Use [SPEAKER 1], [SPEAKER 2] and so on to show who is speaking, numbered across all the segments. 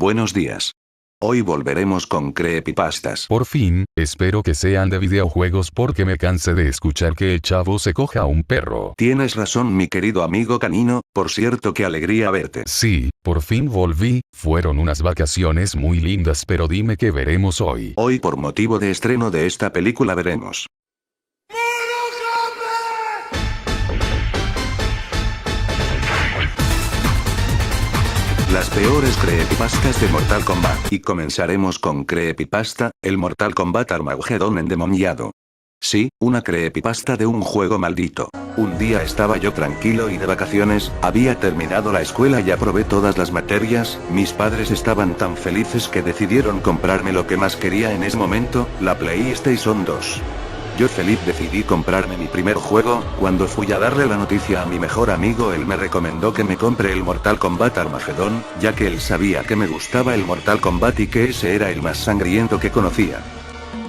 [SPEAKER 1] Buenos días. Hoy volveremos con creepypastas.
[SPEAKER 2] Por fin, espero que sean de videojuegos porque me cansé de escuchar que el chavo se coja a un perro.
[SPEAKER 1] Tienes razón, mi querido amigo canino, por cierto, qué alegría verte.
[SPEAKER 2] Sí, por fin volví, fueron unas vacaciones muy lindas, pero dime qué veremos hoy.
[SPEAKER 1] Hoy, por motivo de estreno de esta película, veremos las peores creepypastas de Mortal Kombat. Y comenzaremos con creepypasta, el Mortal Kombat Armageddon endemoniado. Sí, una creepypasta de un juego maldito. Un día estaba yo tranquilo y de vacaciones, había terminado la escuela y aprobé todas las materias, mis padres estaban tan felices que decidieron comprarme lo que más quería en ese momento, la PlayStation 2. Yo feliz decidí comprarme mi primer juego. Cuando fui a darle la noticia a mi mejor amigo, él me recomendó que me compre el Mortal Kombat Armageddon, ya que él sabía que me gustaba el Mortal Kombat y que ese era el más sangriento que conocía.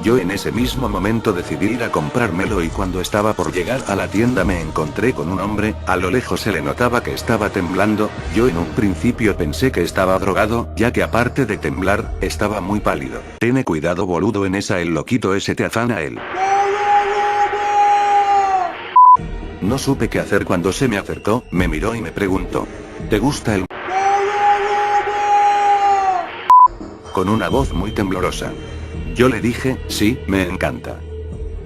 [SPEAKER 1] Yo en ese mismo momento decidí ir a comprármelo y cuando estaba por llegar a la tienda me encontré con un hombre, a lo lejos se le notaba que estaba temblando. Yo en un principio pensé que estaba drogado, ya que aparte de temblar, estaba muy pálido. Ten cuidado, boludo, en esa el loquito ese te afana él. No supe qué hacer cuando se me acercó, me miró y me preguntó: ¿te gusta el...? Con una voz muy temblorosa. Yo le dije: sí, me encanta.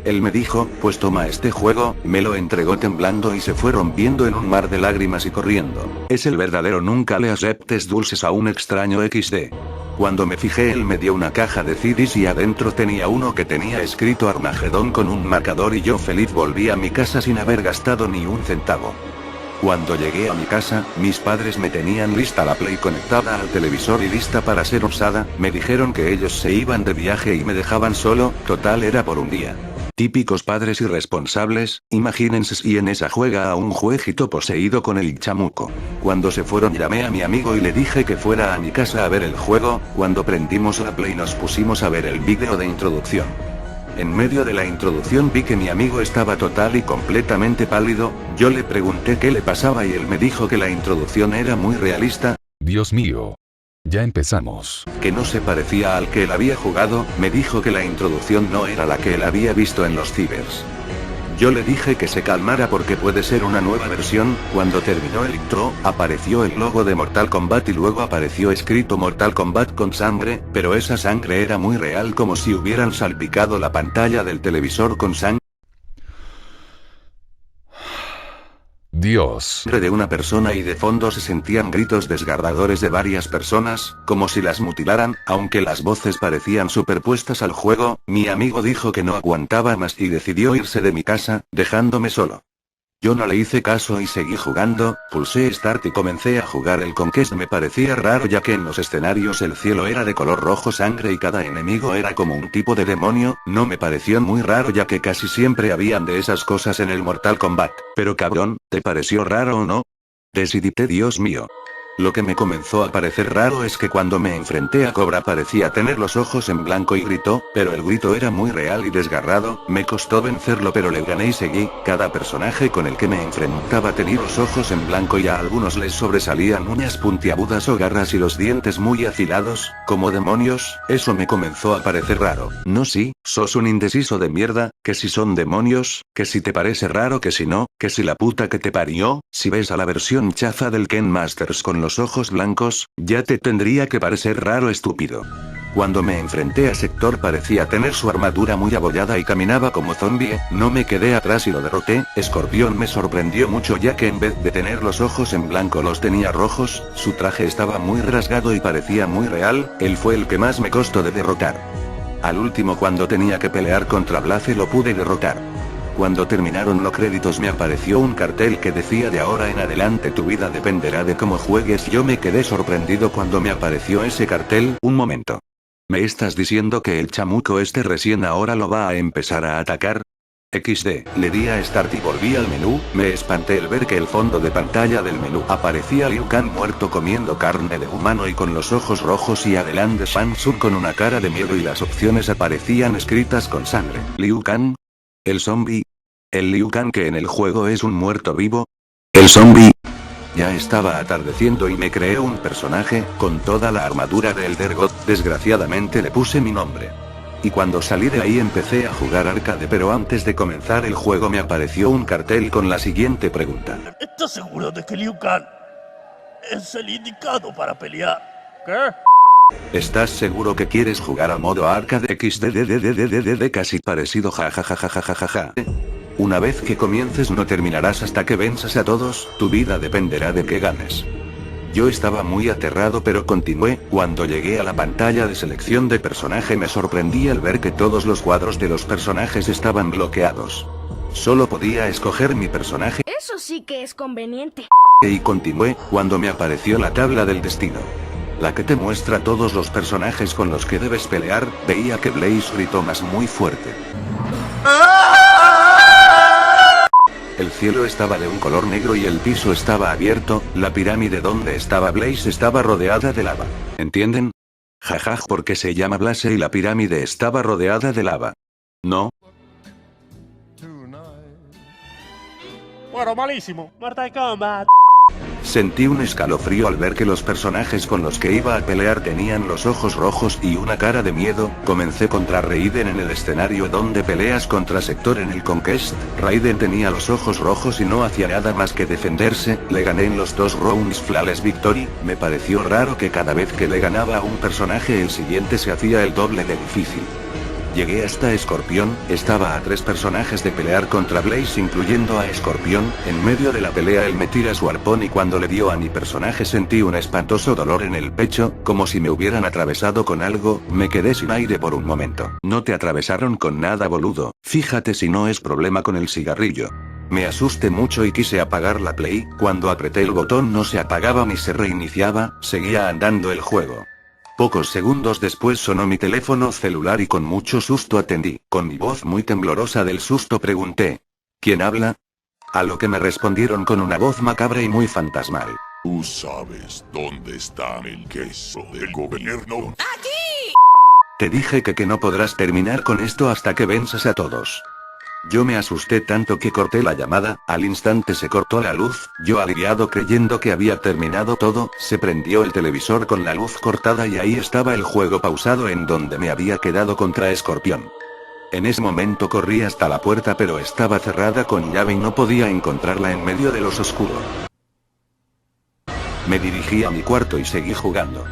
[SPEAKER 1] Él me dijo: pues toma este juego, me lo entregó temblando y se fue rompiendo en un mar de lágrimas y corriendo. Es el verdadero, nunca le aceptes dulces a un extraño XD. Cuando me fijé, él me dio una caja de CDs y adentro tenía uno que tenía escrito Armageddon con un marcador y yo feliz volví a mi casa sin haber gastado ni un centavo. Cuando llegué a mi casa, mis padres me tenían lista la Play conectada al televisor y lista para ser usada, me dijeron que ellos se iban de viaje y me dejaban solo, total era por un día. Típicos padres irresponsables, imagínense si en esa juega a un jueguito poseído con el chamuco. Cuando se fueron llamé a mi amigo y le dije que fuera a mi casa a ver el juego. Cuando prendimos la Play nos pusimos a ver el vídeo de introducción. En medio de la introducción vi que mi amigo estaba total y completamente pálido. Yo le pregunté qué le pasaba y él me dijo que la introducción era muy realista.
[SPEAKER 2] Dios mío. Ya empezamos.
[SPEAKER 1] Que no se parecía al que él había jugado, me dijo que la introducción no era la que él había visto en los cibers. Yo le dije que se calmara porque puede ser una nueva versión. Cuando terminó el intro, apareció el logo de Mortal Kombat y luego apareció escrito Mortal Kombat con sangre, pero esa sangre era muy real, como si hubieran salpicado la pantalla del televisor con sangre
[SPEAKER 2] Dios.
[SPEAKER 1] de una persona y de fondo se sentían gritos desgarradores de varias personas, como si las mutilaran, aunque las voces parecían superpuestas al juego. Mi amigo dijo que no aguantaba más y decidió irse de mi casa, dejándome solo. Yo no le hice caso y seguí jugando, pulsé Start y comencé a jugar el Conquest. Me parecía raro ya que en los escenarios el cielo era de color rojo sangre y cada enemigo era como un tipo de demonio. No me pareció muy raro ya que casi siempre habían de esas cosas en el Mortal Kombat. Pero cabrón, ¿te pareció raro o no? Decidite, Dios mío. Lo que me comenzó a parecer raro es que cuando me enfrenté a Cobra parecía tener los ojos en blanco y gritó, pero el grito era muy real y desgarrado. Me costó vencerlo pero le gané y seguí. Cada personaje con el que me enfrentaba tenía los ojos en blanco y a algunos les sobresalían uñas puntiagudas o garras y los dientes muy afilados. ¿Cómo demonios? Eso me comenzó a parecer raro. No, sí, sos un indeciso de mierda, que si son demonios, que si te parece raro, que si no, que si la puta que te parió. Si ves a la versión chafa del Ken Masters con los ojos blancos, ya te tendría que parecer raro, estúpido. Cuando me enfrenté a Sector parecía tener su armadura muy abollada y caminaba como zombie, no me quedé atrás y lo derroté. Escorpión me sorprendió mucho ya que en vez de tener los ojos en blanco los tenía rojos, su traje estaba muy rasgado y parecía muy real. Él fue el que más me costó de derrotar. Al último, cuando tenía que pelear contra Blaze, lo pude derrotar. Cuando terminaron los créditos me apareció un cartel que decía: de ahora en adelante tu vida dependerá de cómo juegues. Yo me quedé sorprendido cuando me apareció ese cartel. Un momento. ¿Me estás diciendo que el chamuco este recién ahora lo va a empezar a atacar? XD, le di a Start y volví al menú. Me espanté al ver que el fondo de pantalla del menú aparecía Liu Kang muerto comiendo carne de humano y con los ojos rojos y adelante Shang Tsung con una cara de miedo y las opciones aparecían escritas con sangre. Liu Kang. El zombie. El Liu Kang que en el juego es un muerto vivo. El zombie. Ya estaba atardeciendo y me creé un personaje, con toda la armadura de Elder God, desgraciadamente le puse mi nombre. Y cuando salí de ahí empecé a jugar arcade, pero antes de comenzar el juego me apareció un cartel con la siguiente pregunta.
[SPEAKER 3] ¿Estás seguro de que Liu Kang es el indicado para pelear? ¿Qué?
[SPEAKER 1] ¿Estás seguro que quieres jugar a modo arcade XDDDDDD casi parecido jajajajajajaja? Una vez que comiences no terminarás hasta que venzas a todos, tu vida dependerá de que ganes. Yo estaba muy aterrado pero continué. Cuando llegué a la pantalla de selección de personaje me sorprendí al ver que todos los cuadros de los personajes estaban bloqueados. Solo podía escoger mi personaje.
[SPEAKER 4] Eso sí que es conveniente.
[SPEAKER 1] Y continué, cuando me apareció la tabla del destino. La que te muestra todos los personajes con los que debes pelear. Veía que Blaze gritó más muy fuerte. El cielo estaba de un color negro y el piso estaba abierto, la pirámide donde estaba Blaze estaba rodeada de lava. ¿Entienden? Jajaj, porque se llama Blaze y la pirámide estaba rodeada de lava. ¿No?
[SPEAKER 3] Bueno, malísimo. Mortal Kombat.
[SPEAKER 1] Sentí un escalofrío al ver que los personajes con los que iba a pelear tenían los ojos rojos y una cara de miedo. Comencé contra Raiden en el escenario donde peleas contra Sector en el Conquest. Raiden tenía los ojos rojos y no hacía nada más que defenderse. Le gané en los 2 rounds flawless victory. Me pareció raro que cada vez que le ganaba a un personaje el siguiente se hacía el doble de difícil. Llegué hasta Escorpión, estaba a 3 personajes de pelear contra Blaze incluyendo a Escorpión. En medio de la pelea él me tira su arpón y cuando le dio a mi personaje sentí un espantoso dolor en el pecho, como si me hubieran atravesado con algo. Me quedé sin aire por un momento. No te atravesaron con nada, boludo, fíjate si no es problema con el cigarrillo. Me asusté mucho y quise apagar la play. Cuando apreté el botón no se apagaba ni se reiniciaba, seguía andando el juego. Pocos segundos después sonó mi teléfono celular y con mucho susto atendí. Con mi voz muy temblorosa del susto pregunté: ¿quién habla? A lo que me respondieron con una voz macabra y muy fantasmal:
[SPEAKER 5] ¿Tú sabes dónde está el queso del gobierno?
[SPEAKER 1] Te dije que no podrás terminar con esto hasta que venzas a todos. Yo me asusté tanto que corté la llamada. Al instante se cortó la luz. Yo aliviado creyendo que había terminado todo, se prendió el televisor con la luz cortada y ahí estaba el juego pausado en donde me había quedado contra Escorpión. En ese momento corrí hasta la puerta pero estaba cerrada con llave y no podía encontrarla en medio de los oscuros. Me dirigí a mi cuarto y seguí jugando.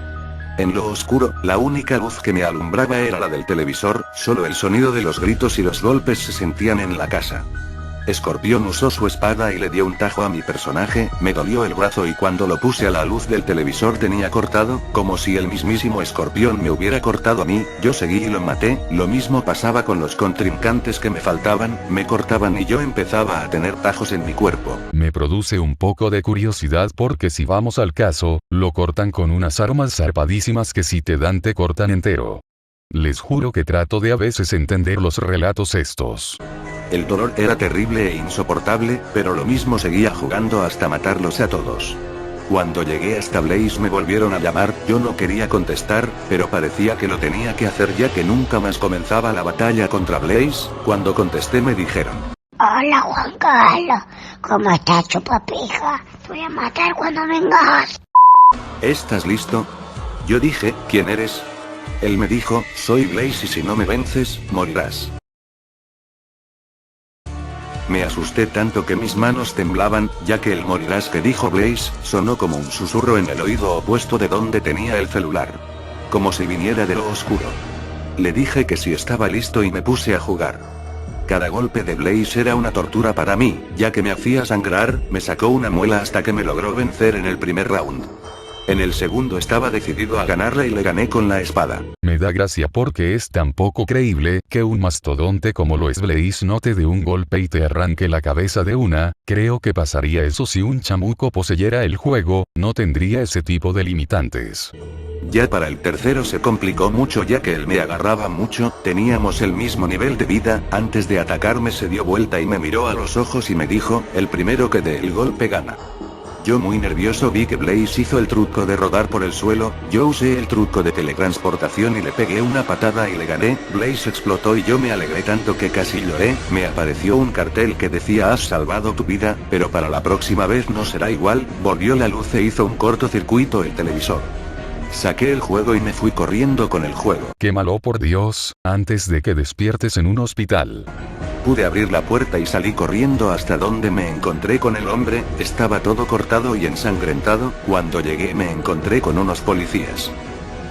[SPEAKER 1] En lo oscuro, la única luz que me alumbraba era la del televisor, solo el sonido de los gritos y los golpes se sentían en la casa. Escorpión usó su espada y le dio un tajo a mi personaje, me dolió el brazo y cuando lo puse a la luz del televisor tenía cortado, como si el mismísimo Escorpión me hubiera cortado a mí. Yo seguí y lo maté. Lo mismo pasaba con los contrincantes que me faltaban, me cortaban y yo empezaba a tener tajos en mi cuerpo.
[SPEAKER 2] Me produce un poco de curiosidad porque si vamos al caso, lo cortan con unas armas zarpadísimas que si te dan te cortan entero. Les juro que trato de a veces entender los relatos estos.
[SPEAKER 1] El dolor era terrible e insoportable, pero lo mismo seguía jugando hasta matarlos a todos. Cuando llegué hasta Blaze me volvieron a llamar. Yo no quería contestar, pero parecía que lo tenía que hacer ya que nunca más comenzaba la batalla contra Blaze. Cuando contesté me dijeron:
[SPEAKER 6] Hola Juan Carlos, ¿cómo estás, chupapija? Te voy a matar cuando vengas.
[SPEAKER 1] ¿Estás listo? Yo dije: ¿quién eres? Él me dijo: soy Blaze y si no me vences, morirás. Me asusté tanto que mis manos temblaban, ya que el morirás que dijo Blaze, sonó como un susurro en el oído opuesto de donde tenía el celular. Como si viniera de lo oscuro. Le dije que si estaba listo y me puse a jugar. Cada golpe de Blaze era una tortura para mí, ya que me hacía sangrar. Me sacó una muela hasta que me logró vencer en el primer round. En el segundo estaba decidido a ganarle y le gané con la espada.
[SPEAKER 2] Me da gracia porque es tan poco creíble que un mastodonte como lo es Blaze no te dé un golpe y te arranque la cabeza de una. Creo que pasaría eso si un chamuco poseyera el juego, no tendría ese tipo de limitantes.
[SPEAKER 1] Ya para el tercero se complicó mucho ya que él me agarraba mucho, teníamos el mismo nivel de vida. Antes de atacarme se dio vuelta y me miró a los ojos y me dijo: el primero que dé el golpe gana. Yo muy nervioso vi que Blaze hizo el truco de rodar por el suelo, yo usé el truco de teletransportación y le pegué una patada y le gané, Blaze explotó y yo me alegré tanto que casi lloré, me apareció un cartel que decía has salvado tu vida, pero para la próxima vez no será igual, volvió la luz e hizo un cortocircuito el televisor. Saqué el juego y me fui corriendo con el juego.
[SPEAKER 2] Qué malo por Dios, antes de que despiertes en un hospital.
[SPEAKER 1] Pude abrir la puerta y salí corriendo hasta donde me encontré con el hombre, estaba todo cortado y ensangrentado, cuando llegué me encontré con unos policías.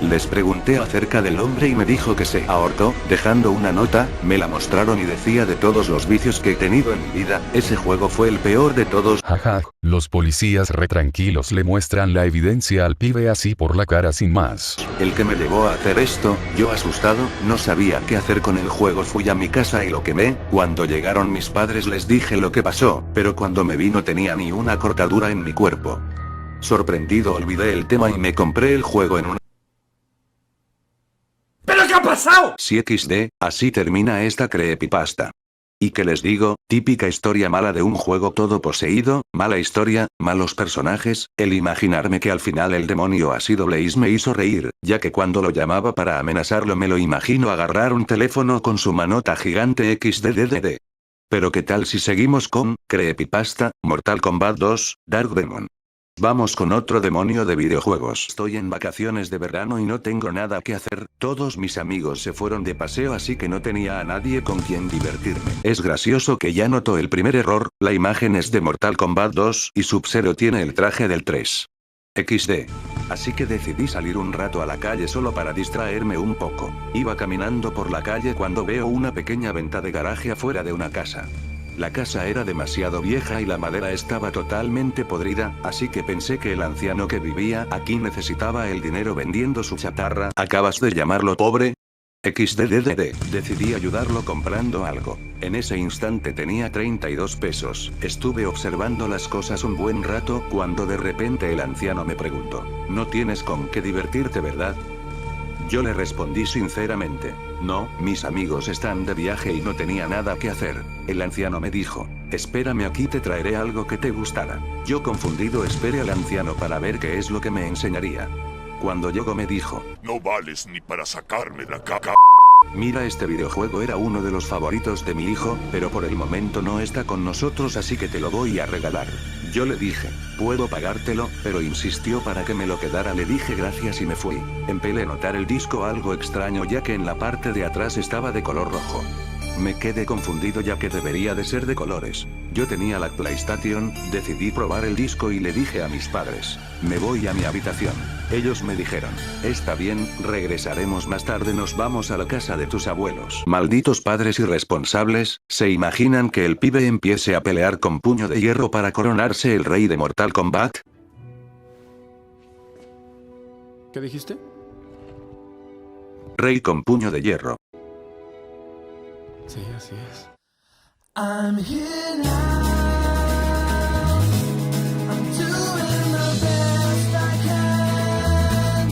[SPEAKER 1] Les pregunté acerca del hombre y me dijo que se ahorcó, dejando una nota, me la mostraron y decía de todos los vicios que he tenido en mi vida, ese juego fue el peor de todos.
[SPEAKER 2] Jaja, los policías re tranquilos le muestran la evidencia al pibe así por la cara sin más.
[SPEAKER 1] El que me llevó a hacer esto, yo asustado, no sabía qué hacer con el juego, fui a mi casa y lo quemé, cuando llegaron mis padres les dije lo que pasó, pero cuando me vi no tenía ni una cortadura en mi cuerpo. Sorprendido olvidé el tema y me compré el juego en una...
[SPEAKER 3] ¿Pero qué ha pasado?
[SPEAKER 1] Sí XD, así termina esta creepypasta. ¿Y qué les digo? Típica historia mala de un juego todo poseído, mala historia, malos personajes, el imaginarme que al final el demonio ha sido Blaze me hizo reír, ya que cuando lo llamaba para amenazarlo me lo imagino agarrar un teléfono con su manota gigante XDDD. Pero qué tal si seguimos con, creepypasta, Mortal Kombat 2, Dark Demon. Vamos con otro demonio de videojuegos. Estoy en vacaciones de verano y no tengo nada que hacer, todos mis amigos se fueron de paseo así que no tenía a nadie con quien divertirme. Es gracioso que ya noto el primer error, la imagen es de Mortal Kombat 2 y Sub-Zero tiene el traje del 3. XD. Así que decidí salir un rato a la calle solo para distraerme un poco. Iba caminando por la calle cuando veo una pequeña venta de garaje afuera de una casa. La casa era demasiado vieja y la madera estaba totalmente podrida, así que pensé que el anciano que vivía aquí necesitaba el dinero vendiendo su chatarra. ¿Acabas de llamarlo pobre? XDDD. Decidí ayudarlo comprando algo. En ese instante tenía 32 pesos. Estuve observando las cosas un buen rato cuando de repente el anciano me preguntó, ¿no tienes con qué divertirte, verdad? Yo le respondí sinceramente, no, mis amigos están de viaje y no tenía nada que hacer. El anciano me dijo, espérame aquí te traeré algo que te gustará. Yo confundido esperé al anciano para ver qué es lo que me enseñaría. Cuando llegó me dijo,
[SPEAKER 5] No vales ni para sacarme la caca.
[SPEAKER 1] mira, este videojuego era uno de los favoritos de mi hijo, pero por el momento no está con nosotros así que te lo voy a regalar. Yo le dije, puedo pagártelo, pero insistió para que me lo quedara, le dije gracias y me fui. Empecé a notar el disco algo extraño ya que en la parte de atrás estaba de color rojo. Me quedé confundido ya que debería de ser de colores. Yo tenía la PlayStation, decidí probar el disco y le dije a mis padres, me voy a mi habitación. Ellos me dijeron, está bien, regresaremos más tarde, nos vamos a la casa de tus abuelos. Malditos padres irresponsables, ¿se imaginan que el pibe empiece a pelear con puño de hierro para coronarse el rey de Mortal Kombat?
[SPEAKER 7] ¿Qué dijiste?
[SPEAKER 1] Rey con puño de hierro.
[SPEAKER 7] Sí, así es.
[SPEAKER 8] I'm here now. I'm doing the best I can.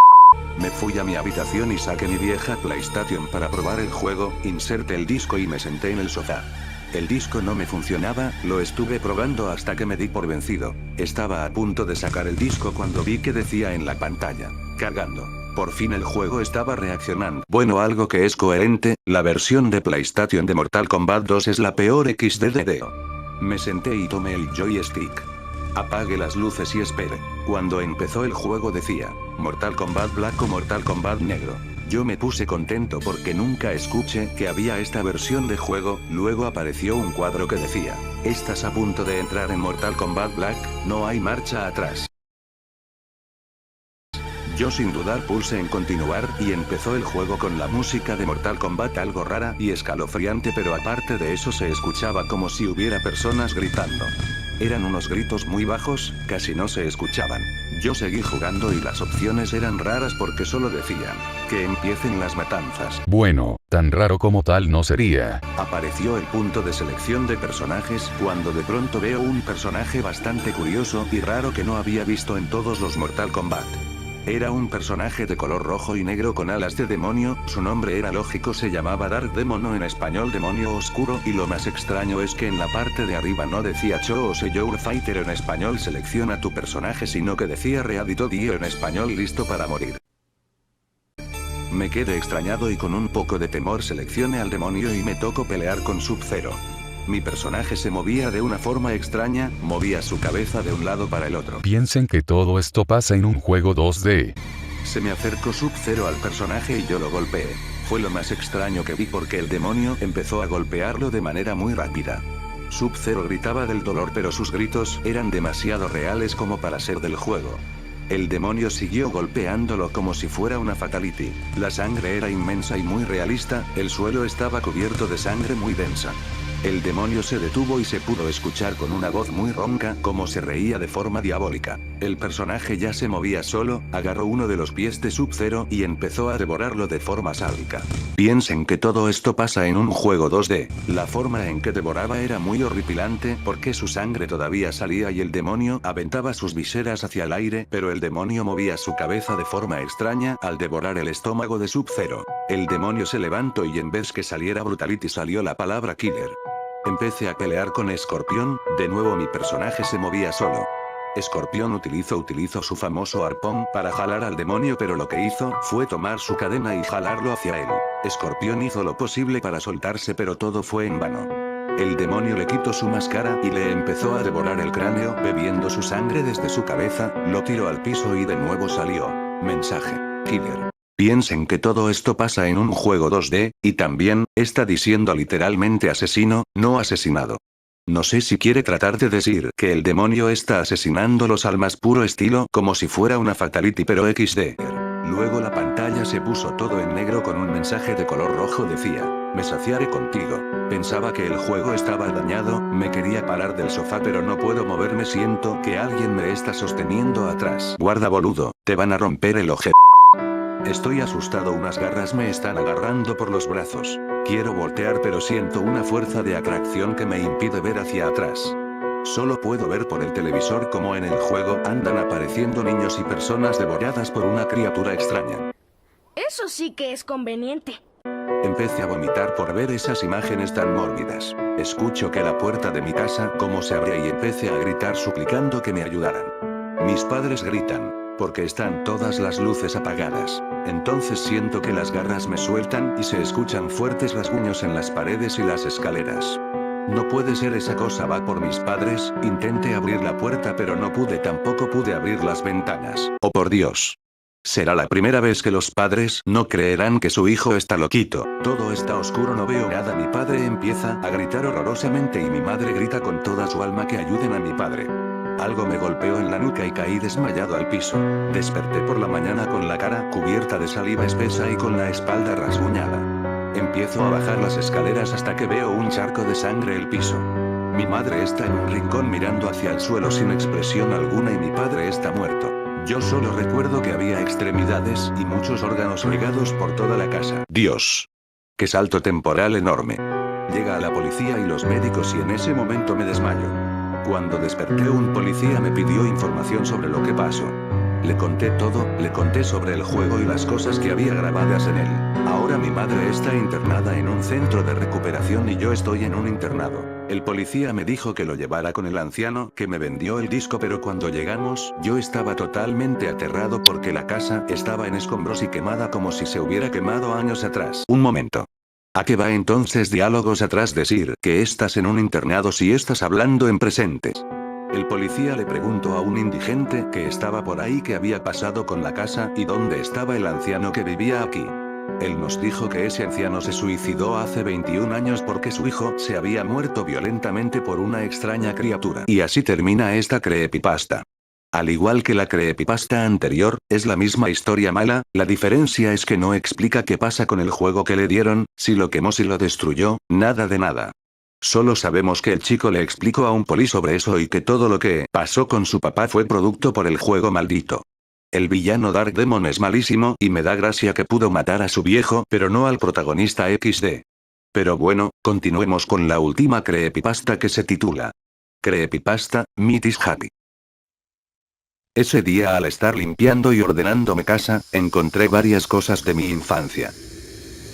[SPEAKER 1] Me fui a mi habitación y saqué mi vieja PlayStation para probar el juego, inserté el disco y me senté en el sofá. El disco no me funcionaba, lo estuve probando hasta que me di por vencido. Estaba a punto de sacar el disco cuando vi que decía en la pantalla, cargando. Por fin el juego estaba reaccionando. Bueno, algo que es coherente, la versión de PlayStation de Mortal Kombat 2 es la peor XDDD. Me senté y tomé el joystick. Apague las luces y espere. Cuando empezó el juego decía, Mortal Kombat Black o Mortal Kombat Negro. Yo me puse contento porque nunca escuché que había esta versión de juego, luego apareció un cuadro que decía, estás a punto de entrar en Mortal Kombat Black, no hay marcha atrás. Yo sin dudar pulsé en continuar y empezó el juego con la música de Mortal Kombat algo rara y escalofriante, pero aparte de eso se escuchaba como si hubiera personas gritando. Eran unos gritos muy bajos, casi no se escuchaban. Yo seguí jugando y las opciones eran raras porque solo decían, que empiecen las matanzas.
[SPEAKER 2] Bueno, tan raro como tal no sería.
[SPEAKER 1] Apareció el punto de selección de personajes cuando de pronto veo un personaje bastante curioso y raro que no había visto en todos los Mortal Kombat. Era un personaje de color rojo y negro con alas de demonio, su nombre era lógico, se llamaba Dark Demon o en español demonio oscuro, y lo más extraño es que en la parte de arriba no decía Choose Your Fighter en español selecciona tu personaje, sino que decía Ready to Die en español listo para morir. Me quedé extrañado y con un poco de temor seleccioné al demonio y me tocó pelear con Sub-Zero. Mi personaje se movía de una forma extraña, movía su cabeza de un lado para el otro.
[SPEAKER 2] Piensen que todo esto pasa en un juego 2D.
[SPEAKER 1] Se me acercó Sub-Zero al personaje y yo lo golpeé. Fue lo más extraño que vi porque el demonio empezó a golpearlo de manera muy rápida. Sub-Zero gritaba del dolor, pero sus gritos eran demasiado reales como para ser del juego. El demonio siguió golpeándolo como si fuera una fatality. La sangre era inmensa y muy realista, el suelo estaba cubierto de sangre muy densa. El demonio se detuvo y se pudo escuchar con una voz muy ronca como se reía de forma diabólica. El personaje ya se movía solo, agarró uno de los pies de Sub-Zero y empezó a devorarlo de forma sádica. Piensen que todo esto pasa en un juego 2D. La forma en que devoraba era muy horripilante porque su sangre todavía salía y el demonio aventaba sus viseras hacia el aire, pero el demonio movía su cabeza de forma extraña al devorar el estómago de Sub-Zero. El demonio se levantó y en vez que saliera Brutality salió la palabra Killer. Empecé a pelear con Escorpión, de nuevo mi personaje se movía solo. Escorpión utilizó su famoso arpón para jalar al demonio, pero lo que hizo fue tomar su cadena y jalarlo hacia él. Escorpión hizo lo posible para soltarse, pero todo fue en vano. El demonio le quitó su máscara y le empezó a devorar el cráneo, bebiendo su sangre desde su cabeza, lo tiró al piso y de nuevo salió. Mensaje. Killer. Piensen que todo esto pasa en un juego 2D, y también, está diciendo literalmente asesino, no asesinado. No sé si quiere tratar de decir que el demonio está asesinándolos al más puro estilo como si fuera una fatality, pero XD. Luego la pantalla se puso todo en negro con un mensaje de color rojo, decía, me saciaré contigo. Pensaba que el juego estaba dañado, me quería parar del sofá pero no puedo moverme, siento que alguien me está sosteniendo atrás. Guarda boludo, te van a romper el oje. Estoy asustado, unas garras me están agarrando por los brazos. Quiero voltear pero siento una fuerza de atracción que me impide ver hacia atrás. Solo puedo ver por el televisor como en el juego andan apareciendo niños y personas devoradas por una criatura extraña.
[SPEAKER 4] Eso sí que es conveniente.
[SPEAKER 1] Empecé a vomitar por ver esas imágenes tan mórbidas. Escucho que la puerta de mi casa como se abre y empecé a gritar suplicando que me ayudaran. Mis padres gritan, porque están todas las luces apagadas. Entonces siento que las garras me sueltan y se escuchan fuertes rasguños en las paredes y las escaleras. No puede ser, esa cosa va por mis padres. Intenté abrir la puerta pero no pude, tampoco pude abrir las ventanas. Oh por Dios. Será la primera vez que los padres no creerán que su hijo está loquito. Todo está oscuro, no veo nada. Mi padre empieza a gritar horrorosamente y mi madre grita con toda su alma que ayuden a mi padre. Algo me golpeó en la nuca y caí desmayado al piso. Desperté por la mañana con la cara cubierta de saliva espesa y con la espalda rasguñada. Empiezo a bajar las escaleras hasta que veo un charco de sangre en el piso. Mi madre está en un rincón mirando hacia el suelo sin expresión alguna y mi padre está muerto. Yo solo recuerdo que había extremidades y muchos órganos regados por toda la casa. Dios. Qué salto temporal enorme. Llega a la policía y los médicos y en ese momento me desmayo. Cuando desperté un policía me pidió información sobre lo que pasó. Le conté todo, le conté sobre el juego y las cosas que había grabadas en él. Ahora mi madre está internada en un centro de recuperación y yo estoy en un internado. El policía me dijo que lo llevara con el anciano que me vendió el disco, pero cuando llegamos, yo estaba totalmente aterrado porque la casa estaba en escombros y quemada como si se hubiera quemado años atrás. Un momento. ¿A qué va entonces diálogos atrás decir que estás en un internado si estás hablando en presentes? El policía le preguntó a un indigente que estaba por ahí qué había pasado con la casa y dónde estaba el anciano que vivía aquí. Él nos dijo que ese anciano se suicidó hace 21 años porque su hijo se había muerto violentamente por una extraña criatura. Y así termina esta creepypasta. Al igual que la creepypasta anterior, es la misma historia mala, la diferencia es que no explica qué pasa con el juego que le dieron, si lo quemó, si lo destruyó, nada de nada. Solo sabemos que el chico le explicó a un poli sobre eso y que todo lo que pasó con su papá fue producto por el juego maldito. El villano Dark Demon es malísimo y me da gracia que pudo matar a su viejo, pero no al protagonista XD. Pero bueno, continuemos con la última creepypasta que se titula Creepypasta, Meat is Happy. Ese día al estar limpiando y ordenando mi casa, encontré varias cosas de mi infancia.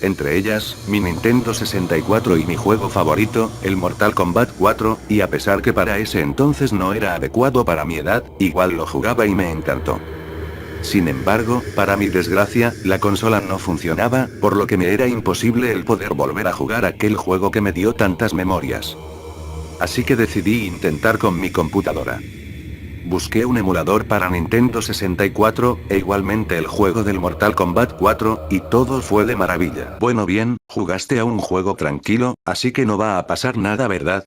[SPEAKER 1] Entre ellas, mi Nintendo 64 y mi juego favorito, el Mortal Kombat 4, y a pesar que para ese entonces no era adecuado para mi edad, igual lo jugaba y me encantó. Sin embargo, para mi desgracia, la consola no funcionaba, por lo que me era imposible el poder volver a jugar aquel juego que me dio tantas memorias. Así que decidí intentar con mi computadora. Busqué un emulador para Nintendo 64, e igualmente el juego del Mortal Kombat 4, y todo fue de maravilla. Bueno bien, jugaste a un juego tranquilo, así que no va a pasar nada, ¿verdad?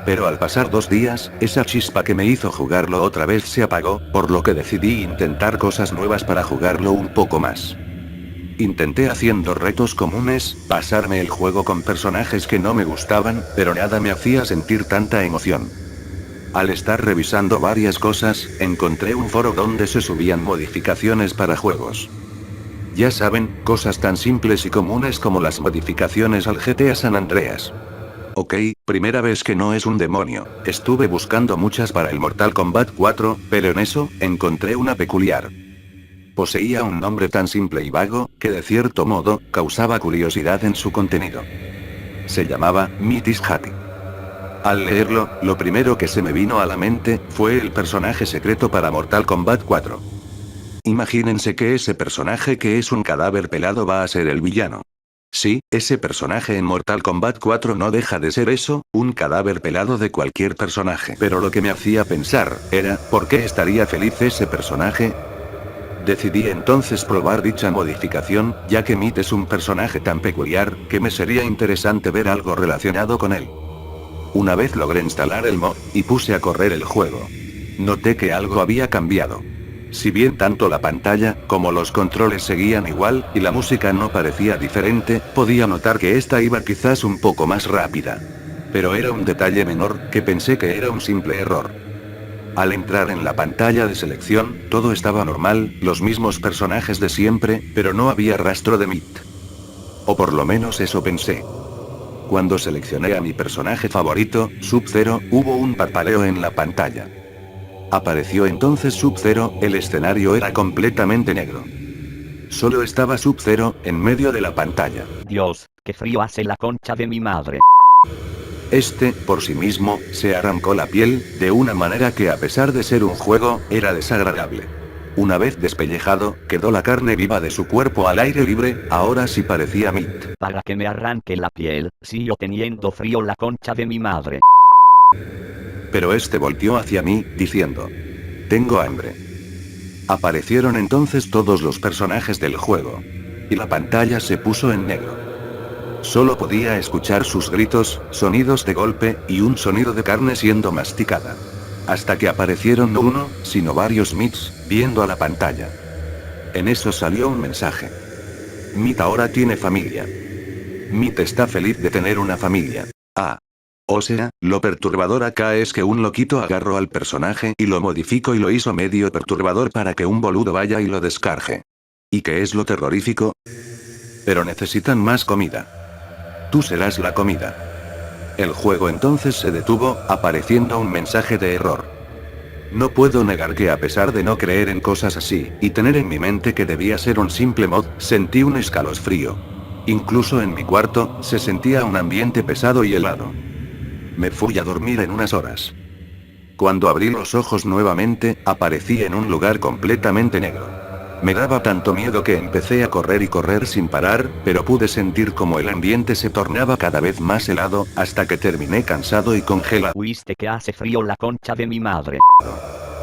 [SPEAKER 1] Pero al pasar 2 días, esa chispa que me hizo jugarlo otra vez se apagó, por lo que decidí intentar cosas nuevas para jugarlo un poco más. Intenté haciendo retos comunes, pasarme el juego con personajes que no me gustaban, pero nada me hacía sentir tanta emoción. Al estar revisando varias cosas, encontré un foro donde se subían modificaciones para juegos. Ya saben, cosas tan simples y comunes como las modificaciones al GTA San Andreas. Ok, primera vez que no es un demonio. Estuve buscando muchas para el Mortal Kombat 4, pero en eso, encontré una peculiar. Poseía un nombre tan simple y vago, que de cierto modo, causaba curiosidad en su contenido. Se llamaba Mitis Hati. Al leerlo, lo primero que se me vino a la mente, fue el personaje secreto para Mortal Kombat 4. Imagínense que ese personaje que es un cadáver pelado va a ser el villano. Sí, ese personaje en Mortal Kombat 4 no deja de ser eso, un cadáver pelado de cualquier personaje. Pero lo que me hacía pensar, era, ¿por qué estaría feliz ese personaje? Decidí entonces probar dicha modificación, ya que Meat es un personaje tan peculiar, que me sería interesante ver algo relacionado con él. Una vez logré instalar el mod, y puse a correr el juego. Noté que algo había cambiado. Si bien tanto la pantalla, como los controles seguían igual, y la música no parecía diferente, podía notar que esta iba quizás un poco más rápida. Pero era un detalle menor, que pensé que era un simple error. Al entrar en la pantalla de selección, todo estaba normal, los mismos personajes de siempre, pero no había rastro de Meat. O por lo menos eso pensé. Cuando seleccioné a mi personaje favorito, Sub-Zero, hubo un parpadeo en la pantalla. Apareció entonces Sub-Zero, el escenario era completamente negro. Solo estaba Sub-Zero, en medio de la pantalla.
[SPEAKER 9] Dios, qué frío hace la concha de mi madre.
[SPEAKER 1] Este, por sí mismo, se arrancó la piel, de una manera que a pesar de ser un juego, era desagradable. Una vez despellejado, quedó la carne viva de su cuerpo al aire libre, ahora sí parecía Meat.
[SPEAKER 9] Para que me arranque la piel, sigo teniendo frío la concha de mi madre.
[SPEAKER 1] Pero este volteó hacia mí, diciendo: tengo hambre. Aparecieron entonces todos los personajes del juego. Y la pantalla se puso en negro. Solo podía escuchar sus gritos, sonidos de golpe, y un sonido de carne siendo masticada. Hasta que aparecieron no uno, sino varios Meats, viendo a la pantalla. En eso salió un mensaje. Meat ahora tiene familia. Meat está feliz de tener una familia. Ah. O sea, lo perturbador acá es que un loquito agarró al personaje y lo modificó y lo hizo medio perturbador para que un boludo vaya y lo descargue. ¿Y qué es lo terrorífico? Pero necesitan más comida. Tú serás la comida. El juego entonces se detuvo, apareciendo un mensaje de error. No puedo negar que a pesar de no creer en cosas así, y tener en mi mente que debía ser un simple mod, sentí un escalofrío. Incluso en mi cuarto, se sentía un ambiente pesado y helado. Me fui a dormir en unas horas. Cuando abrí los ojos nuevamente, aparecí en un lugar completamente negro. Me daba tanto miedo que empecé a correr y correr sin parar, pero pude sentir como el ambiente se tornaba cada vez más helado, hasta que terminé cansado y congelado.
[SPEAKER 9] ¿Oíste que hace frío la concha de mi madre?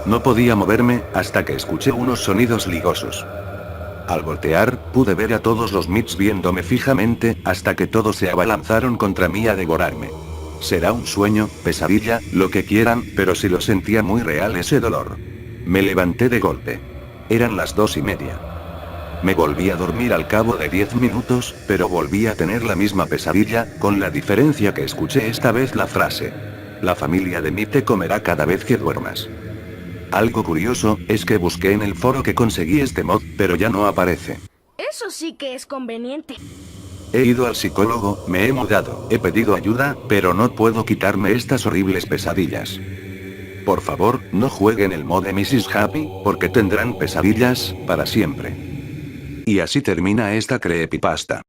[SPEAKER 1] No podía moverme, hasta que escuché unos sonidos ligosos. Al voltear, pude ver a todos los Meats viéndome fijamente, hasta que todos se abalanzaron contra mí a devorarme. Será un sueño, pesadilla, lo que quieran, pero sí lo sentía muy real ese dolor. Me levanté de golpe. Eran las 2:30. Me volví a dormir al cabo de 10 minutos, pero volví a tener la misma pesadilla, con la diferencia que escuché esta vez la frase: la familia de Meat te comerá cada vez que duermas. Algo curioso, es que busqué en el foro que conseguí este mod, pero ya no aparece.
[SPEAKER 4] Eso sí que es conveniente.
[SPEAKER 1] He ido al psicólogo, me he mudado, he pedido ayuda, pero no puedo quitarme estas horribles pesadillas. Por favor, no jueguen el mod de Mrs. Happy, porque tendrán pesadillas, para siempre. Y así termina esta creepypasta.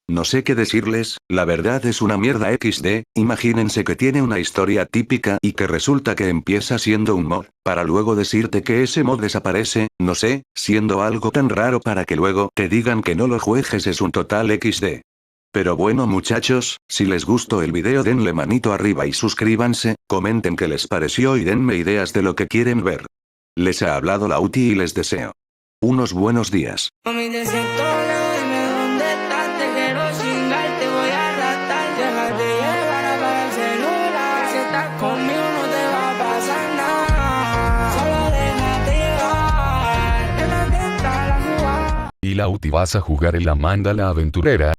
[SPEAKER 1] No sé qué decirles, la verdad es una mierda XD, imagínense que tiene una historia típica y que resulta que empieza siendo un mod, para luego decirte que ese mod desaparece, no sé, siendo algo tan raro para que luego te digan que no lo juegues es un total XD. Pero bueno muchachos, si les gustó el video denle manito arriba y suscríbanse, comenten qué les pareció y denme ideas de lo que quieren ver. Les ha hablado Lauti y les deseo unos buenos días.
[SPEAKER 8] Mami, te siento lejos, dime dónde estás, te quiero chingar, te voy a arrastrar, déjate llevar, apaga el celular, si estás conmigo no te va a pasar nada, solo déjate llevar, déjate entrar a jugar.
[SPEAKER 2] Y Lauti vas a jugar el Amanda la aventurera.